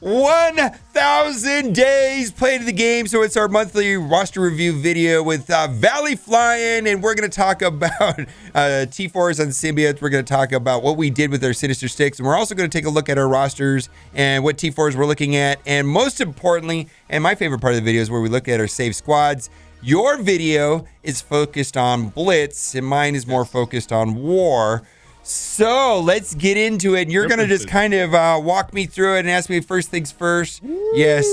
1,000 days played of the game. So it's our monthly roster review video with Valley flying, and we're going to talk about T4s on Symbiotes. We're going to talk about what we did with our Sinister Six, and we're also going to take a look at our rosters and what T4s we're looking at. And most importantly, and my favorite part of the video is where we look at our save squads. Your video is focused on Blitz, and mine is more focused on War. So let's get into it. You're going to just kind of walk me through it and ask me first things first. Ooh. Yes.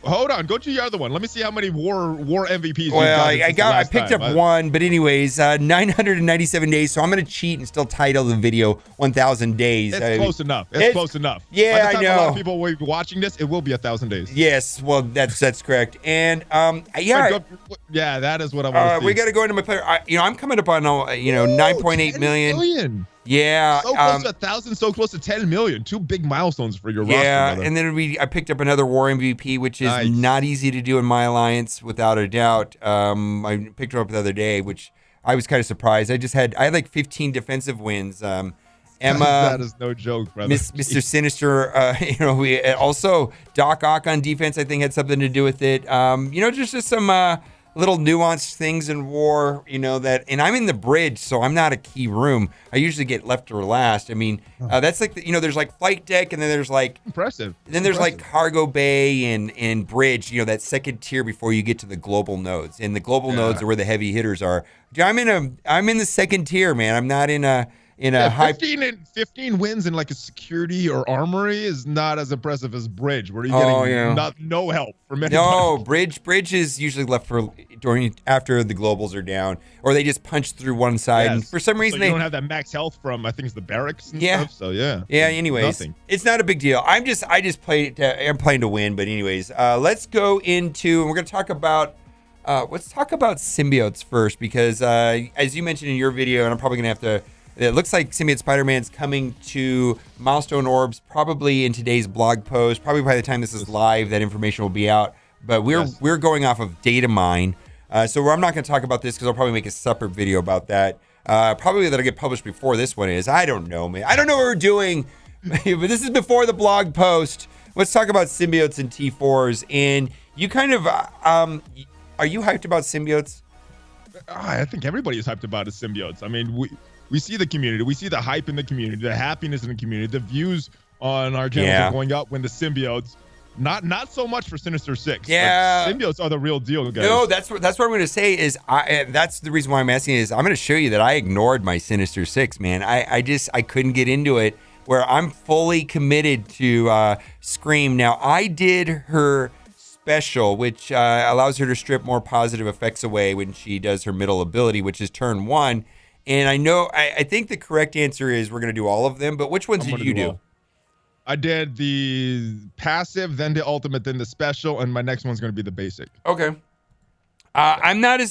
Hold on. Go to your other one. Let me see how many war MVPs well, I picked up one, but anyways, 997 days. So I'm going to cheat and still title the video 1,000 days. It's close enough. It's close enough. Yeah, By the time I know. A lot of people will be watching this. It will be 1,000 days. Yes. Well, that's correct. And yeah, that is what I want to see. We got to go into my player. I'm coming up on 9.8 million. Yeah, so close to 1,000, so close to 10 million. Two big milestones for your roster. Yeah, and then I picked up another War MVP, which is not easy to do in my alliance, without a doubt. I picked her up the other day, which I was kind of surprised. I had like 15 defensive wins. Emma, that is no joke, brother. Mr. Sinister, we also Doc Ock on defense, I think, had something to do with it. Just some little nuanced things in War, that, and I'm in the bridge, so I'm not a key room. I usually get left or last. I mean, that's like, there's like flight deck, and then there's like impressive. Then there's like cargo bay and bridge, that second tier before you get to the global nodes. And the global nodes are where the heavy hitters are. I'm in the second tier, man. I'm not in a high 15 wins in like a security or armory is not as impressive as bridge, where you're getting no help from anybody. No, bridge is usually left for after the globals are down, or they just punch through one side. Yes. And for some reason they don't have that max health from, I think it's the barracks and stuff. So yeah. Anyways, it's not a big deal. I'm playing to win. But anyways, let's go into, and we're gonna talk about. Let's talk about symbiotes first, because as you mentioned in your video, and I'm probably gonna have to. It looks like Symbiote Spiderman's coming to Milestone Orbs probably in today's blog post. Probably by the time this is live, that information will be out. But we're going off of data mine. So I'm not going to talk about this because I'll probably make a separate video about that. Probably that'll get published before this one is. I don't know, man. I don't know what we're doing. But this is before the blog post. Let's talk about symbiotes and T4s. And you kind of, are you hyped about symbiotes? I think everybody is hyped about symbiotes. I mean, we see the community. We see the hype in the community, the happiness in the community, the views on our channels are going up when the symbiotes. Not so much for Sinister Six. Yeah, symbiotes are the real deal, guys. No, that's what I'm going to say is that's the reason why I'm asking is I'm going to show you that I ignored my Sinister Six, man. I couldn't get into it where I'm fully committed to Scream. Now I did her special, which allows her to strip more positive effects away when she does her middle ability, which is turn 1. And I think the correct answer is we're going to do all of them, but which ones did you do? I did the passive, then the ultimate, then the special, and my next one's going to be the basic. Okay. I'm not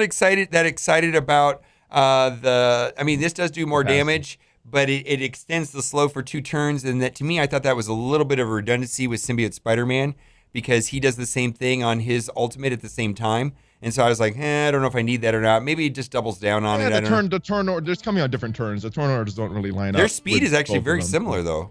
excited about this does do more damage, but it extends the slow for 2 turns, and that to me, I thought that was a little bit of a redundancy with Symbiote Spider-Man because he does the same thing on his ultimate at the same time. And so I was like, I don't know if I need that or not. Maybe it just doubles down on it. The turn orders coming on different turns. The turn orders don't really line up. Their speed is actually very similar, though.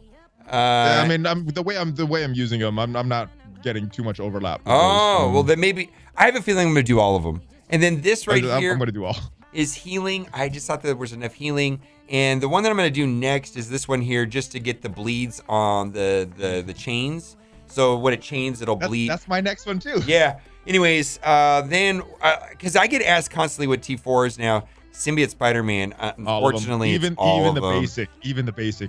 The way I'm using them, I'm not getting too much overlap. Well then maybe I have a feeling I'm going to do all of them. And then this here I'm going to do all. Is healing. I just thought that there was enough healing. And the one that I'm going to do next is this one here, just to get the bleeds on the chains. So when it chains, it'll bleed. That's my next one too. Yeah. Anyways, then because I get asked constantly what T4s now. Symbiote Spider-Man, unfortunately, even the basic.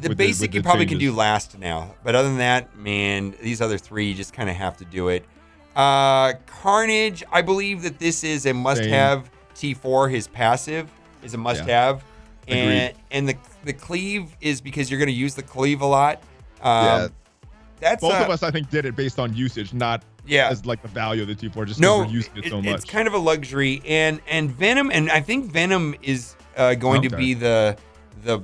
The basic you probably can do last now, but other than that, man, these other 3 you just kind of have to do it. Carnage, I believe that this is a must-have. T4, his passive is a must-have, and the cleave is because you're going to use the cleave a lot. That's both of us, I think, did it based on usage, not as like the value of the T4, just because we're using it so much. It's kind of a luxury, and Venom, and I think Venom is going to be the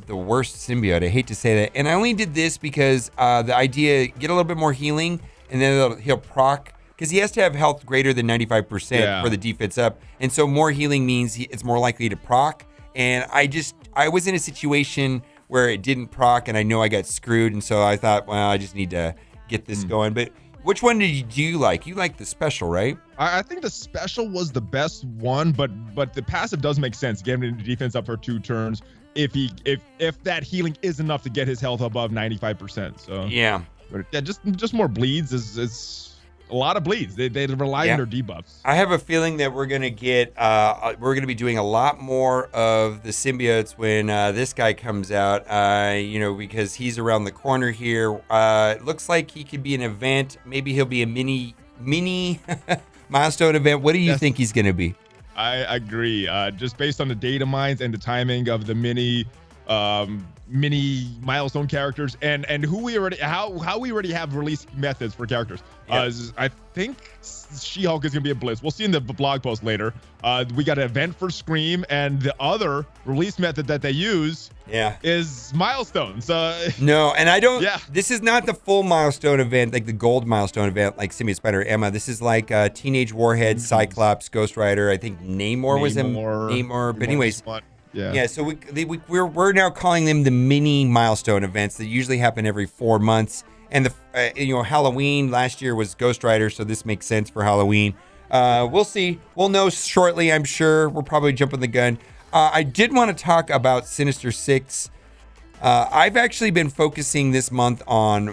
worst symbiote. I hate to say that, and I only did this because the idea get a little bit more healing, and then he'll proc because he has to have health greater than 95% for the defense up, and so more healing means it's more likely to proc. And I was in a situation where it didn't proc, and I know I got screwed, and so I thought, well, I just need to get this going. But which one do you like? You like the special, right? I think the special was the best one, but the passive does make sense. Getting the defense up for 2 turns if that healing is enough to get his health above 95%. So yeah, but yeah, just more bleeds is a lot of bleeds. They rely on their debuffs. I have a feeling that we're gonna get we're gonna be doing a lot more of the symbiotes when this guy comes out. Because he's around the corner here. It looks like he could be an event. Maybe he'll be a mini milestone event. What do you think he's gonna be? I agree. Just based on the data mines and the timing of the mini milestone characters and who we already how we already have release methods for characters. I think She-Hulk is gonna be a blitz. We'll see in the blog post later. We got an event for Scream, and the other release method that they use is milestones. No, and I don't. Yeah. This is not the full milestone event, like the gold milestone event, like Symbiote Spider or Emma. This is like Teenage Warhead, Cyclops, Ghost Rider. I think Namor was a Namor. But anyways. Yeah, so we're now calling them the mini milestone events that usually happen every 4 months. And Halloween last year was Ghost Rider, so this makes sense for Halloween. We'll see. We'll know shortly, I'm sure. We're probably jumping the gun. I did want to talk about Sinister Six. I've actually been focusing this month on,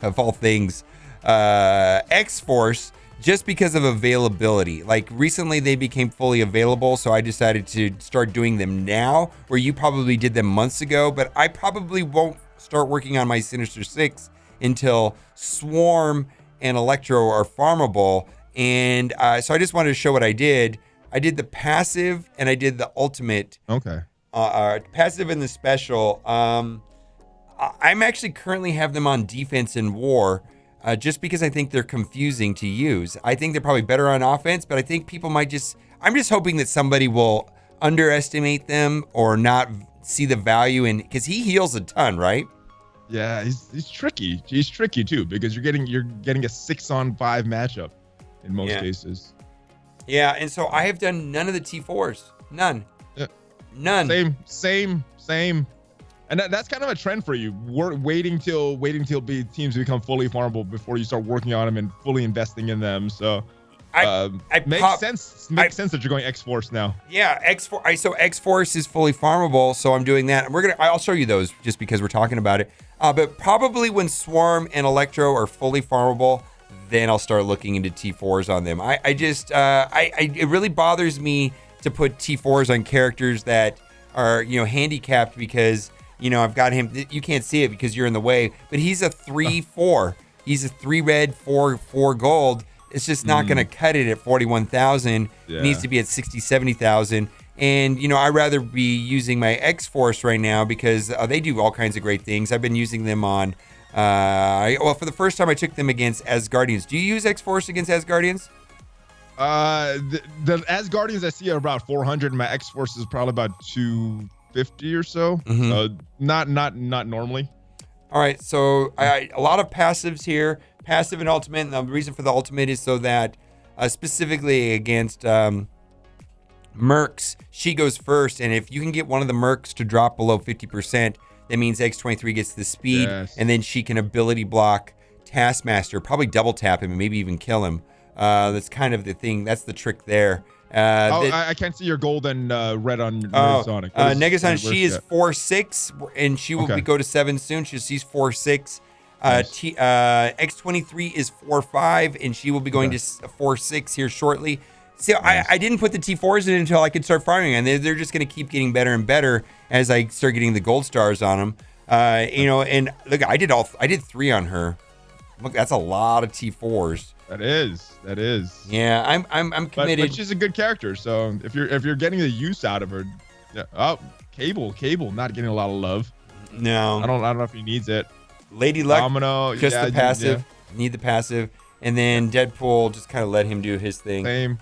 of all things, X-Force. Just because of availability. Like recently they became fully available, so I decided to start doing them now, where you probably did them months ago, but I probably won't start working on my Sinister Six until Swarm and Electro are farmable. And so I just wanted to show what I did. I did the passive and I did the ultimate. Okay. Passive and the special. I'm actually currently have them on defense and war. Just because I think they're confusing to use. I think they're probably better on offense, but I think people might I'm just hoping that somebody will underestimate them or not see the value in, because he heals a ton, right? Yeah, he's tricky. He's tricky too, because you're getting a 6-on-5 matchup in most cases. Yeah, and so I have done none of the T4s. None. Yeah. None. Same. And that's kind of a trend for you. Waiting till teams become fully farmable before you start working on them and fully investing in them. So makes sense that you're going X-Force now. Yeah, X-Force. So X-Force is fully farmable, so I'm doing that. And I'll show you those just because we're talking about it. But probably when Swarm and Electro are fully farmable, then I'll start looking into T4s on them. It really bothers me to put T4s on characters that are handicapped because. I've got him. You can't see it because you're in the way, but he's a 3/4. He's a 3 red, 4 gold. It's just not going to cut it at 41,000. It needs to be at 60, 70,000. And, I'd rather be using my X-Force right now because they do all kinds of great things. I've been using them on, for the first time I took them against Asgardians. Do you use X-Force against Asgardians? The Asgardians I see are about 400, and my X-Force is probably about 250 or so. Not normally. All right, so a lot of passives here, passive and ultimate. And the reason for the ultimate is so that specifically against mercs, she goes first, and if you can get one of the mercs to drop below 50%, that means X23 gets the speed, and then she can ability block Taskmaster, probably double tap him and maybe even kill him. That's kind of the thing. That's the trick there. I can't see your gold and red on Negasonic. Negasonic, she is 4/6, and she will go to 7 soon. She's 4/6. X23 is 4/5, and she will be going to 4/6 here shortly. So I didn't put the T4s in until I could start farming, and they're just going to keep getting better and better as I start getting the gold stars on them. And look, I did 3 on her. Look, that's a lot of T4s. That is. Yeah, I'm committed. But she's a good character, so if you're getting the use out of her, Cable, not getting a lot of love. No, I don't know if he needs it. Lady Luck, Domino, just the passive. Need the passive, and then Deadpool, just kind of let him do his thing. Same.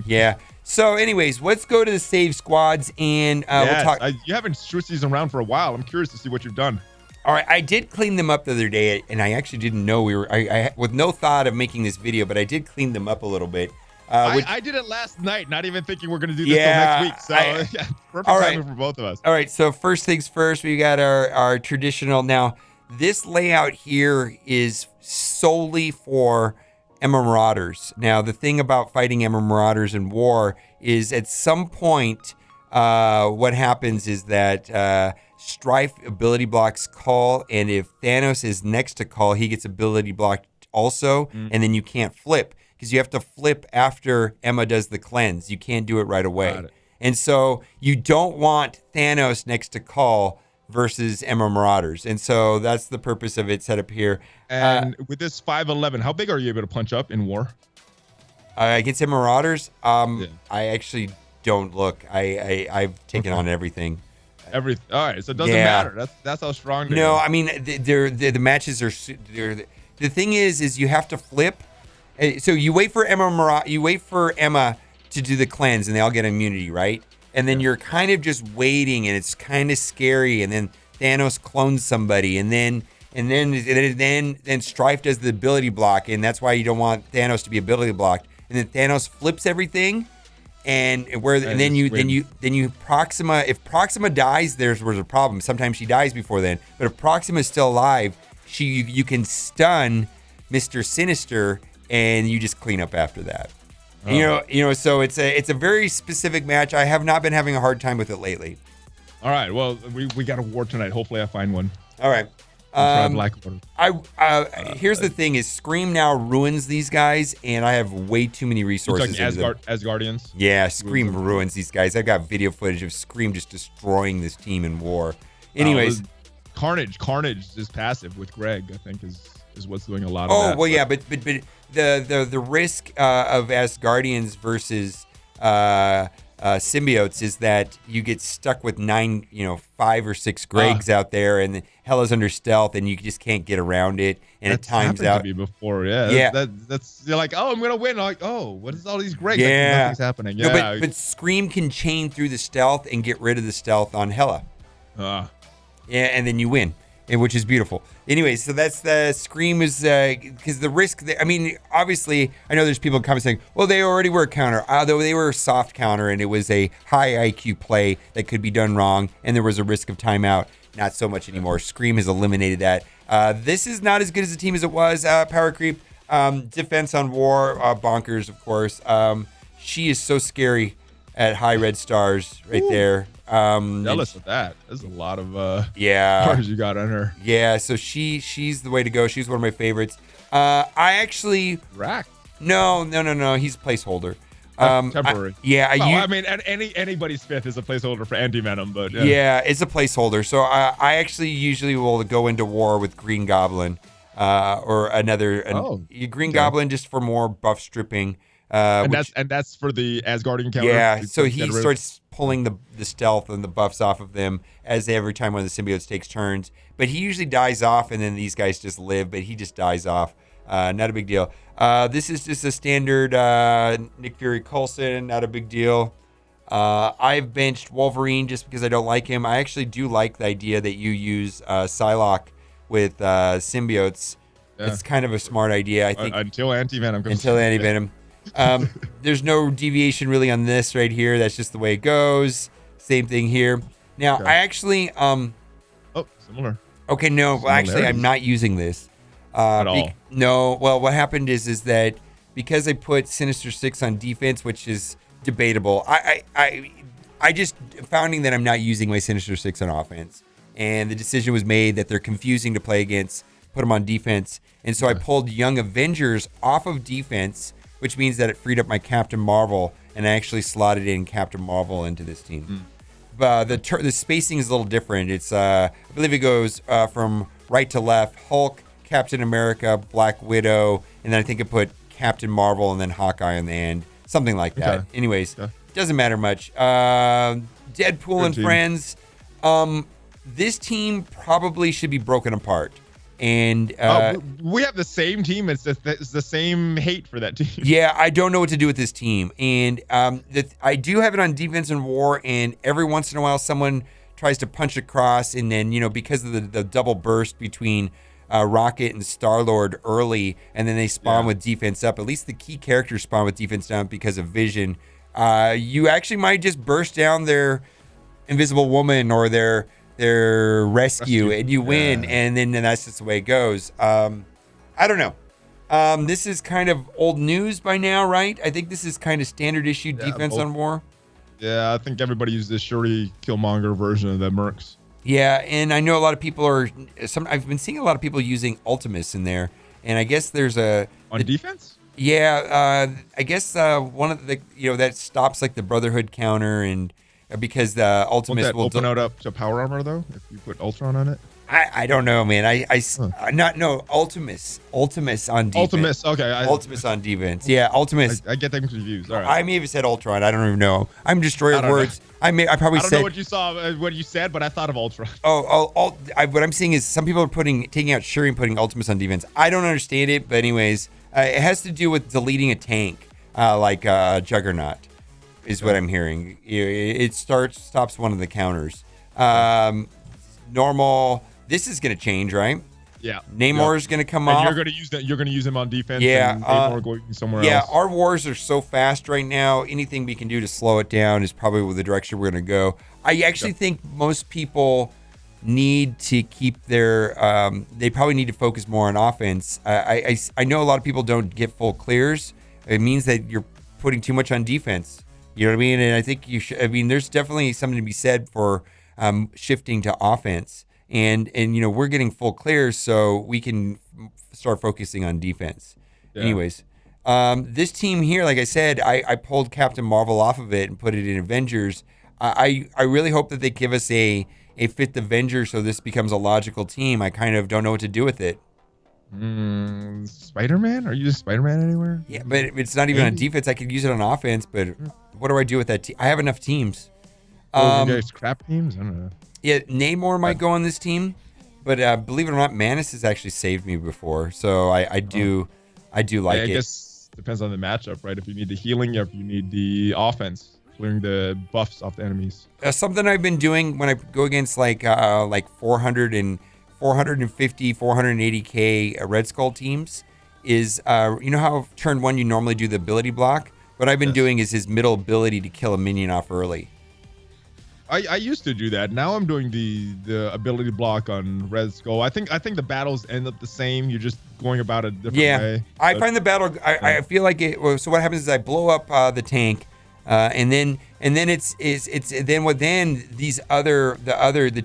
Yeah. So, anyways, let's go to the save squads, and we'll talk. You haven't switched these around for a while. I'm curious to see what you've done. All right, I did clean them up the other day, and I actually didn't know I with no thought of making this video, but I did clean them up a little bit. I did it last night, not even thinking we're going to do this till next week. So, perfect timing for both of us. All right, so first things first, we got our traditional. Now, this layout here is solely for Emma Marauders. Now, the thing about fighting Emma Marauders in war is at some point, what happens is that Strife ability blocks Call, and if Thanos is next to Call, he gets ability blocked also, and then you can't flip because you have to flip after Emma does the cleanse. You can't do it right away. And so you don't want Thanos next to Call versus Emma Marauders. And so that's the purpose of it set up here. And with this 5'11", how big are you able to punch up in war? Against Emma Marauders, I actually don't look. I've taken on everything. All right, so it doesn't matter. That's how strong they are. I mean, the matches are. The thing is you have to flip. So you wait for Emma to do the cleanse, and they all get immunity, right? And then you're kind of just waiting, and it's kind of scary. And then Thanos clones somebody, and then Strife does the ability block, and that's why you don't want Thanos to be ability blocked. And then Thanos flips everything, and then Proxima. If Proxima dies, there's a problem. Sometimes she dies before then, but if Proxima is still alive, you can stun Mr. Sinister, and you just clean up after that. So it's a very specific match. I have not been having a hard time with it lately. All right, well, we got a war tonight. Hopefully, I find one. All right. Here's the thing: is Scream now ruins these guys, and I have way too many resources. Asgardians. Yeah, Scream ruins these guys. I've got video footage of Scream just destroying this team in war. Anyways, Carnage is passive with Greg. I think is what's doing a lot of that. Oh well, yeah, but the risk of Asgardians versus Symbiotes is that you get stuck with 5 or 6 Gregs out there, and Hela's under stealth, and you just can't get around it, and it times out. To me before, that's you're like, oh, I'm gonna win. Like, oh, what is all these Gregs? Yeah, like, nothing's happening. Yeah, no, but Scream can chain through the stealth and get rid of the stealth on Hela. Yeah, and then you win, which is beautiful. Anyway, so that's the Scream is because the risk. Obviously, I know there's people in comments saying, well, they already were a counter, although they were a soft counter, and it was a high IQ play that could be done wrong, and there was a risk of timeout. Not so much anymore. Scream has eliminated that. This is not as good as a team as it was. Power creep, defense on war, bonkers, of course. She is so scary at high red stars right there. Jealous of that. There's a lot of stars you got on her. Yeah, so she's the way to go. She's one of my favorites. I actually Rack. No. He's a placeholder. Temporary. Anybody's fifth is a placeholder for anti-venom, but it's a placeholder. So I actually usually will go into war with Green Goblin, or Green Goblin just for more buff stripping. And that's for the Asgardian counter. Yeah, so he starts pulling the stealth and the buffs off of them every time one of the symbiotes takes turns. But he usually dies off, and then these guys just live. But he just dies off. Not a big deal. This is just a standard Nick Fury Coulson. Not a big deal. I've benched Wolverine just because I don't like him. I actually do like the idea that you use Psylocke with symbiotes. Yeah. It's kind of a smart idea, I think. Until anti-venom comes. Until anti-venom. There's no deviation really on this right here. That's just the way it goes. Same thing here. Now, I actually similar. Okay, no, well, actually, I'm not using this. At all. No, well, what happened is that because I put Sinister Six on defense, which is debatable, I just finding that I'm not using my Sinister Six on offense, and the decision was made that they're confusing to play against. Put them on defense, and so I pulled Young Avengers off of defense, which means that it freed up my Captain Marvel, and I actually slotted in Captain Marvel into this team. The spacing is a little different. It's I believe it goes from right to left: Hulk, Captain America, Black Widow, and then I think it put Captain Marvel and then Hawkeye on the end, something like that. Okay. Anyways, doesn't matter much. Deadpool and friends. This team probably should be broken apart. And we have the same team. It's the same hate for that team. Yeah, I don't know what to do with this team. And I do have it on defense and war, and every once in a while someone tries to punch across, and then, because of the double burst between Rocket and Star-Lord early, and then they spawn with defense up. At least the key characters spawn with defense down because of Vision. You actually might just burst down their Invisible Woman or their their rescue. And you win, and then that's just the way it goes. I don't know. This is kind of old news by now, right? I think this is kind of standard issue defense on War. Yeah, I think everybody uses the Shuri Killmonger version of the Mercs. Yeah, and I know a lot of people are. I've been seeing a lot of people using Ultimus in there, and I guess there's a on defense. Yeah, I guess one of the that stops like the Brotherhood counter, and because the Ultimus will open it up to power armor though if you put Ultron on it. I don't know, man. Ultimus on defense. Ultimus, okay. Ultimus on defense. Yeah, Ultimus. I get them confused. All right. I may have said Ultron. I don't even know. I'm destroyer of words. I probably don't know what you saw, what you said, but I thought of Ultron. What I'm seeing is some people are taking out Shuri and putting Ultimus on defense. I don't understand it, but anyways, it has to do with deleting a tank, like Juggernaut, is what I'm hearing. It stops one of the counters. Normal. This is going to change, right? Yeah. Namor is going to come off. You're going to use that. You're going to use him on defense. Yeah. And Namor going somewhere else. Yeah. Our wars are so fast right now. Anything we can do to slow it down is probably the direction we're going to go. I actually think most people need to keep their. They probably need to focus more on offense. I know a lot of people don't get full clears. It means that you're putting too much on defense. You know what I mean? And I think you should. I mean, there's definitely something to be said for shifting to offense. And we're getting full clears, so we can start focusing on defense. Yeah. Anyways, this team here, like I said, I pulled Captain Marvel off of it and put it in Avengers. I really hope that they give us a fifth Avenger, so this becomes a logical team. I kind of don't know what to do with it. Spider-Man? Are you using Spider-Man anywhere? Yeah, but it's not even on defense. I could use it on offense, but what do I do with that team? I have enough teams. Scrap teams? I don't know. Yeah, Namor might go on this team, but believe it or not, Manus has actually saved me before, so I do like it. I guess depends on the matchup, right? If you need the healing, or if you need the offense, clearing the buffs off the enemies. Something I've been doing when I go against like 400 and 450, 480k Red Skull teams is how turn 1 you normally do the ability block. What I've been doing is his middle ability to kill a minion off early. I used to do that. Now I'm doing the ability block on Red Skull. I think the battles end up the same. You're just going about it a different way. I find the battle. I feel like it. So what happens is I blow up the tank, and then the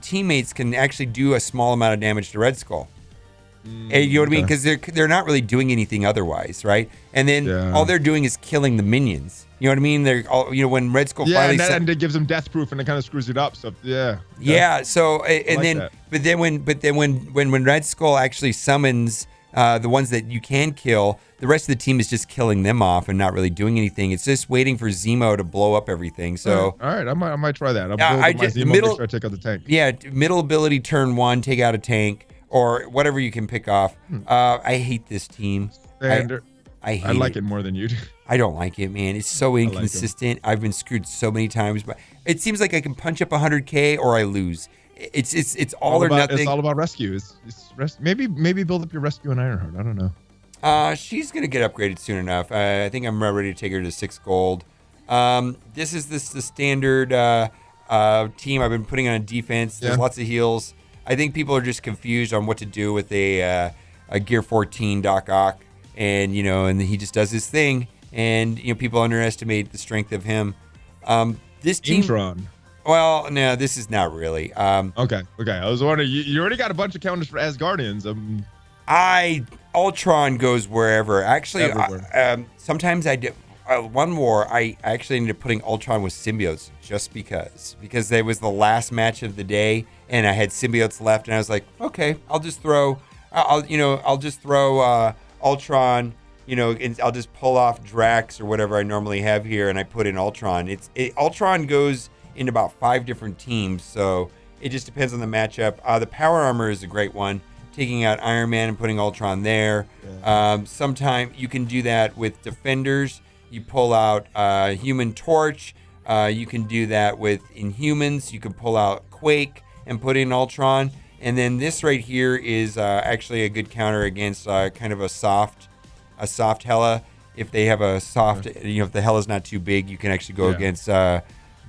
teammates can actually do a small amount of damage to Red Skull. You know what I mean? Because they're not really doing anything otherwise, right? And then all they're doing is killing the minions. You know what I mean? They're all, when Red Skull finally and it gives them death proof, and it kind of screws it up. So So when Red Skull actually summons the ones that you can kill, the rest of the team is just killing them off and not really doing anything. It's just waiting for Zemo to blow up everything. So all right, I might try that. I'm my Zemo make sure I take out the tank. Yeah, middle ability turn 1, take out a tank. Or whatever you can pick off. I hate this team. I like it more than you do. I don't like it, man. It's so inconsistent. I've been screwed so many times, but it seems like I can punch up 100k or I lose. It's all or nothing. It's all about rescue. Maybe build up your rescue on Ironheart. I don't know. She's gonna get upgraded soon enough. I think I'm ready to take her to 6 gold. This is the standard team I've been putting on defense. There's lots of heals. I think people are just confused on what to do with a Gear 14 Doc Ock, and he just does his thing, and people underestimate the strength of him. This team, Intron. Well, no, this is not really. Okay. I was wondering, you already got a bunch of counters for Asgardians. Ultron goes wherever. Actually, sometimes I do. One war, I actually ended up putting Ultron with Symbiotes just because there was the last match of the day, and I had Symbiotes left, and I was like, okay, I'll just throw Ultron, and I'll just pull off Drax or whatever I normally have here, and I put in Ultron. Ultron goes in about 5 different teams, so it just depends on the matchup. The power armor is a great one, taking out Iron Man and putting Ultron there. Sometimes you can do that with Defenders. You pull out Human Torch. You can do that with Inhumans. You can pull out Quake and put in Ultron. And then this right here is actually a good counter against kind of a soft Hela. If they have a soft, if the Hela's not too big, you can actually go against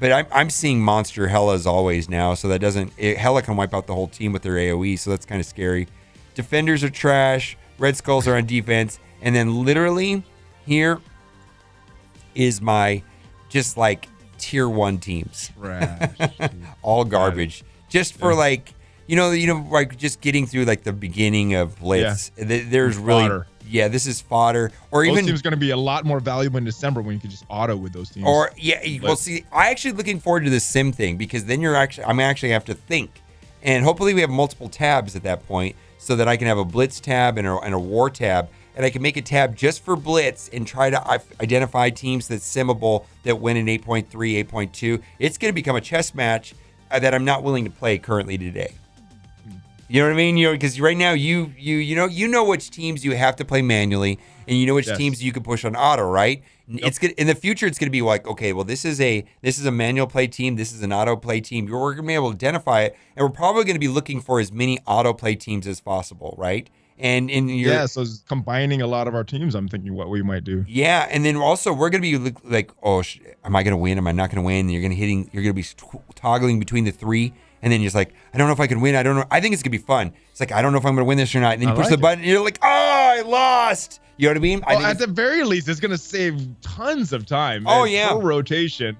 But I'm seeing monster Hellas always now, so that doesn't... Hella can wipe out the whole team with their AoE, so that's kind of scary. Defenders are trash. Red Skulls are on defense. And then literally here is my just like tier 1 teams. Trash. All garbage. Just for like, like just getting through like the beginning of Blitz. Yeah. There's really... Fodder. Yeah, this is fodder. Or those even teams going to be a lot more valuable in December when you can just auto with those teams. Or well, see, I actually looking forward to this sim thing because then I'm actually have to think, and hopefully we have multiple tabs at that point so that I can have a Blitz tab and a War tab, and I can make a tab just for Blitz and try to identify teams that's simmable that win in 8.3, 8.2. It's going to become a chess match that I'm not willing to play currently today. You know what I mean? Because right now you know which teams you have to play manually, and you know which teams you can push on auto, right? Yep. It's good in the future. It's going to be like, okay, well, this is a manual play team. This is an auto play team. We're going to be able to identify it, and we're probably going to be looking for as many auto play teams as possible, right? And so combining a lot of our teams, I'm thinking what we might do. Yeah, and then also we're going to be like, oh, am I going to win? Am I not going to win? And you're going to be toggling between the three. And then you're just like, I don't know if I can win. I don't know. I think it's going to be fun. It's like, I don't know if I'm going to win this or not. And then you push the button and you're like, oh, I lost. You know what I mean? At the very least, it's going to save tons of time. Oh, yeah. Per rotation.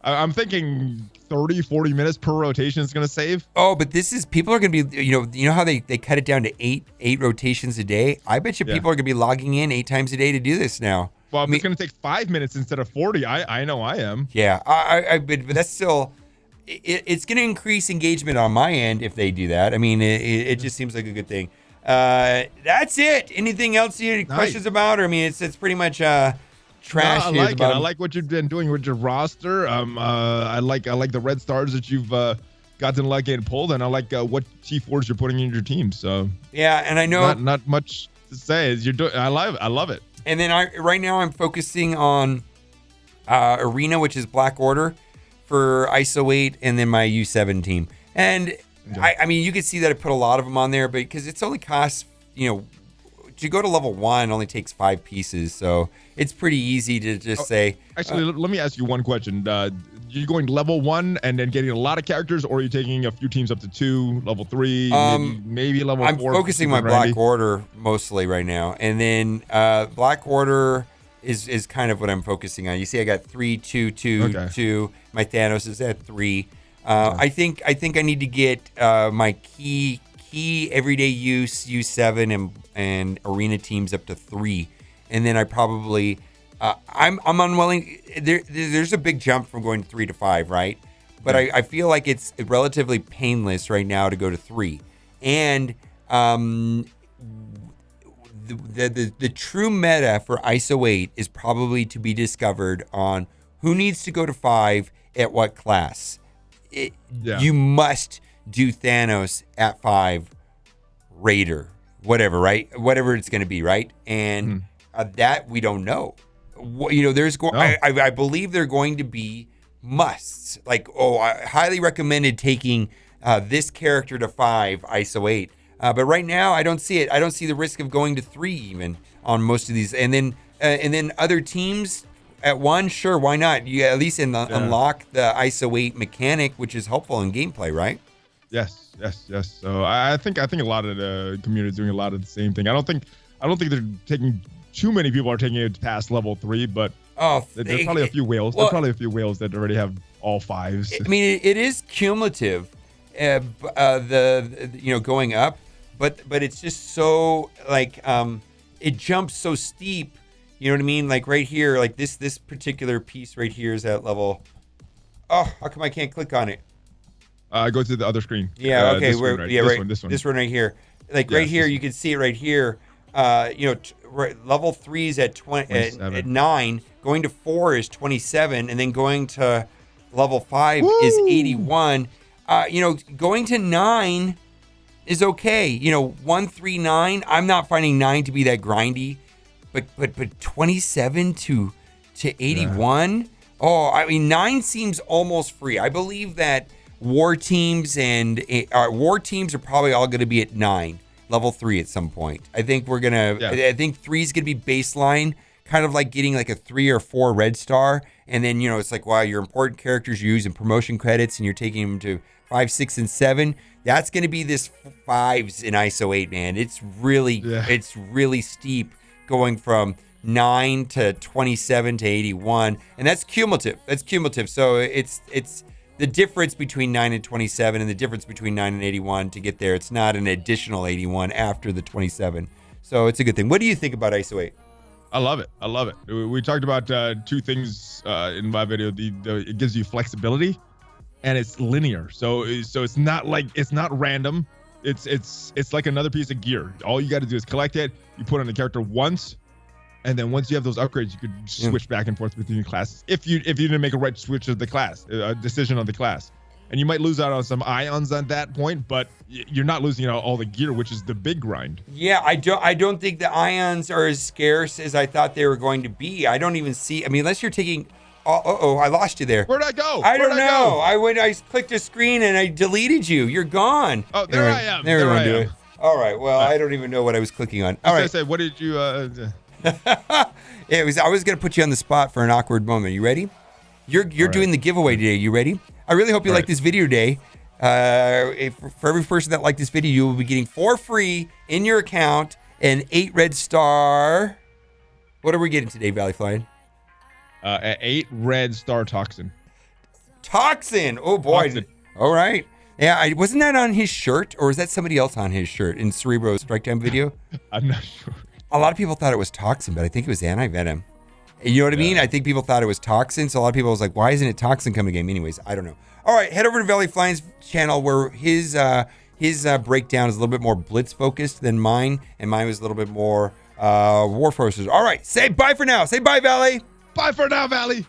I'm thinking 30, 40 minutes per rotation is going to save. Oh, but people are going to be, you know how they cut it down to eight rotations a day? I bet you people are going to be logging in 8 times a day to do this now. Well, if it's going to take 5 minutes instead of 40, I know I am. Yeah, but that's still... It's going to increase engagement on my end if they do that. I mean, it just seems like a good thing. That's it. Anything else you have questions about? Or I mean, it's pretty much trash. I like it. I like what you've been doing with your roster. I like the red stars that you've gotten lucky and pulled, and I like what t4s you're putting in your team. So yeah, and I know not much to say. You're doing. I love it. And then right now I'm focusing on Arena, which is Black Order, for ISO 8, and then my U7 team. And I mean, you can see that I put a lot of them on there, but because it's only costs, to go to level 1 only takes 5 pieces, so it's pretty easy to just say. Actually, let me ask you one question. You going level 1 and then getting a lot of characters, or are you taking a few teams up to 2, level 3, maybe level 4? I'm focusing my Black Order mostly right now, and then Black Order is kind of what I'm focusing on. You see, I got 3, 2, 2, 2. My Thanos is at 3. I think I need to get my key everyday use U7 and arena teams up to 3, and then I probably I'm unwilling. There's a big jump from going 3 to 5, right? But I feel like it's relatively painless right now to go to 3, and the true meta for ISO 8 is probably to be discovered on who needs to go to 5 at what class. You must do Thanos at 5, Raider, whatever, right? Whatever it's going to be, right? And that we don't know. I believe they're going to be musts. Like, I highly recommended taking this character to 5 ISO 8. But right now, I don't see it. I don't see the risk of going to 3 even on most of these. And then other teams at 1, sure, why not? You at least unlock the ISO 8 mechanic, which is helpful in gameplay, right? Yes. So I think a lot of the community is doing a lot of the same thing. I don't think they're taking too many people are taking it past level 3, but there's probably a few whales. There's probably a few whales that already have all 5s. I mean, it is cumulative, going up. But it's just so like it jumps so steep, you know what I mean? Like right here, like this particular piece right here is at level. Oh, how come I can't click on it? Go to the other screen. Yeah, okay, this one right here. Like right here, you can see it right here. Level 3 is at 20 at 9, going to 4 is 27, and then going to level 5 is 81. Going to 9 is okay. 1, 3, 9. I'm not finding 9 to be that grindy, but 27 to 81. Yeah. Oh, I mean 9 seems almost free. I believe that war teams are probably all going to be at 9, level 3 at some point. I think I think 3 is going to be baseline kind of like getting like a 3 or 4 red star. And then, it's like, wow, your important characters you use in promotion credits and you're taking them to 5, 6, and 7. That's going to be this 5s in ISO 8, man. It's really steep going from 9 to 27 to 81. And that's cumulative. So it's the difference between 9 and 27 and the difference between 9 and 81 to get there. It's not an additional 81 after the 27. So it's a good thing. What do you think about ISO 8? I love it. We talked about 2 things in my video. It gives you flexibility, and it's linear. So it's not random. It's like another piece of gear. All you got to do is collect it. You put on the character once, and then once you have those upgrades, you could switch back and forth between classes. If you didn't make a right switch of the class, a decision on the class. And you might lose out on some ions at that point, but you're not losing out all the gear, which is the big grind. Yeah, I don't think the ions are as scarce as I thought they were going to be. I don't even see. I mean, unless you're taking. I lost you there. Where'd I go? I don't know. I clicked a screen and I deleted you. You're gone. Oh, there I am. There I am. All right. Well, I don't even know what I was clicking on. All right. I said, what did you? I was going to put you on the spot for an awkward moment. You ready? You're doing the giveaway today. You ready? I really hope you like this video today. For every person that liked this video, you will be getting for free in your account an 8 red star. What are we getting today, Valley Flying? An 8 red star toxin. Toxin. Oh boy. Toxin. All right. Yeah, wasn't that on his shirt, or was that somebody else on his shirt in Cerebro's Strike Time video? I'm not sure. A lot of people thought it was Toxin, but I think it was Anti-Venom. You know what I mean? I think people thought it was Toxin, so a lot of people was like, why isn't it Toxin coming game? Anyways, I don't know. All right, head over to Valley Flying's channel where his breakdown is a little bit more Blitz focused than mine, and mine was a little bit more War Forces. All right, say bye for now. Say bye, Valley. Bye for now, Valley.